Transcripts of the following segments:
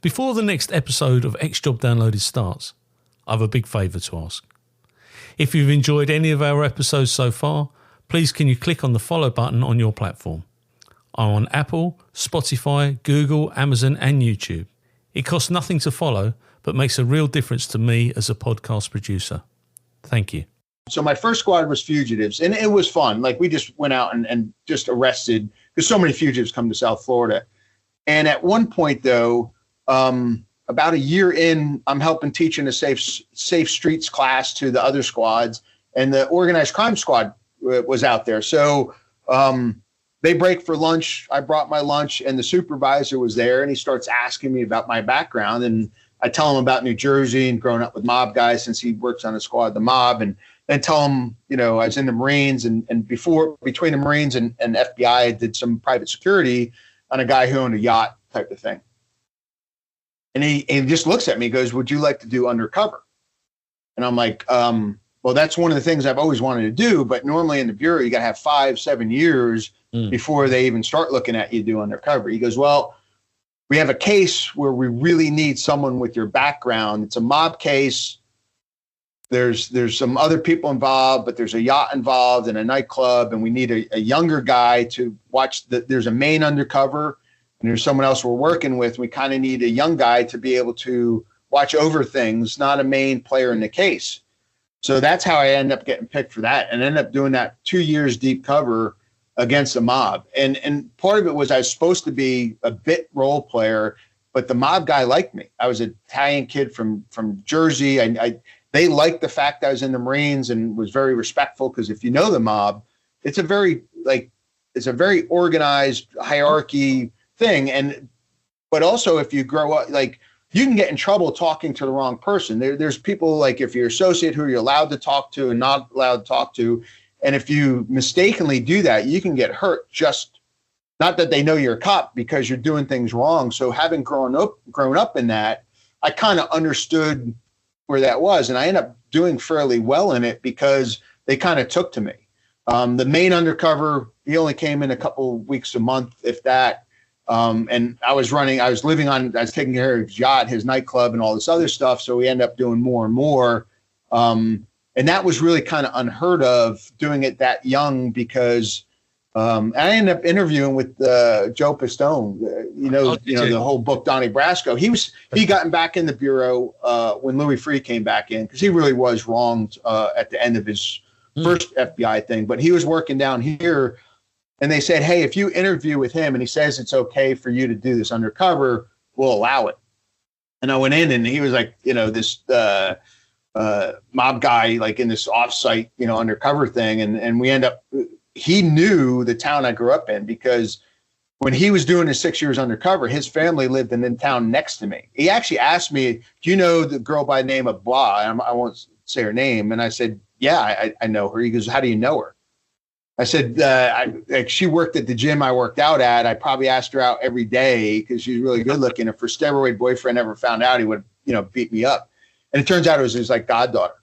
Before the next episode of X Job Downloaded starts, I have a big favour to ask. If you've enjoyed any of our episodes so far, please can you click on the follow button on your platform. I'm on Apple, Spotify, Google, Amazon and YouTube. It costs nothing to follow, but makes a real difference to me as a podcast producer. Thank you. So my first squad was fugitives, and it was fun. Like, we just went out and just arrested, because so many fugitives come to South Florida. And at one point, though, about a year in, I'm helping teaching a safe streets class to the other squads, and the organized crime squad was out there. So they break for lunch. I brought my lunch, and the supervisor was there, and he starts asking me about my background. And I tell him about New Jersey and growing up with mob guys, since he works on a squad, the mob, and then tell him, you know, I was in the Marines, and between the Marines and FBI, I did some private security on a guy who owned a yacht type of thing. And he just looks at me and goes, "Would you like to do undercover?" And I'm like, well, that's one of the things I've always wanted to do. But normally in the Bureau, you got to have 5-7 years before they even start looking at you do undercover. He goes, "Well, we have a case where we really need someone with your background. It's a mob case. There's some other people involved, but there's a yacht involved and a nightclub, and we need a younger guy to watch. There's a main undercover, and there's someone else we're working with. We kind of need a young guy to be able to watch over things, not a main player in the case." So that's how I ended up getting picked for that, and ended up doing that 2 years deep cover against the mob. And part of it was I was supposed to be a bit role player, but the mob guy liked me. I was an Italian kid from Jersey. They liked the fact I was in the Marines and was very respectful, because if you know the mob, it's a very organized hierarchy thing. But also, if you grow up, like, you can get in trouble talking to the wrong person. There's people, like, if you're associate, who you're allowed to talk to and not allowed to talk to. And if you mistakenly do that, you can get hurt, just not that they know you're a cop, because you're doing things wrong. So having grown up in that, I kind of understood where that was. And I ended up doing fairly well in it, because they kind of took to me. The main undercover, he only came in a couple weeks a month, if that. And I was taking care of his yacht, his nightclub, and all this other stuff. So we ended up doing more and more. And that was really kind of unheard of, doing it that young, because I ended up interviewing with Joe Pistone, the whole book, Donnie Brasco. He gotten back in the Bureau when Louis Freeh came back in, because he really was wronged at the end of his first FBI thing. But he was working down here. And they said, "Hey, if you interview with him and he says it's okay for you to do this undercover, we'll allow it." And I went in, and he was like, this mob guy, like in this offsite, undercover thing. And we end up, he knew the town I grew up in, because when he was doing his 6 years undercover, his family lived in the town next to me. He actually asked me, "Do you know the girl by the name of blah?" And I won't say her name. And I said, "Yeah, I know her." He goes, "How do you know her?" I said, she worked at the gym I worked out at. I probably asked her out every day, because she's really good looking. If her steroid boyfriend ever found out, he would, beat me up. And it turns out it was his goddaughter.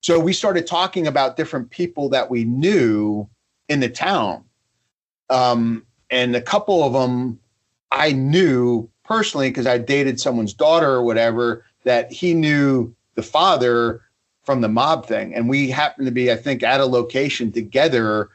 So we started talking about different people that we knew in the town. And a couple of them I knew personally, because I dated someone's daughter or whatever, that he knew the father from the mob thing. And we happened to be, I think, at a location together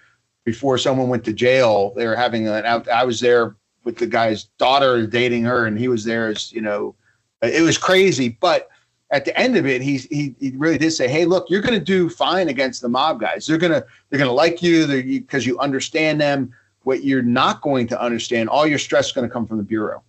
before someone went to jail. They were having I was there with the guy's daughter dating her, and he was there as, it was crazy. But at the end of it, he really did say, "Hey, look, you're going to do fine against the mob guys. They're going to like you because you understand them. What you're not going to understand, all your stress is going to come from the Bureau."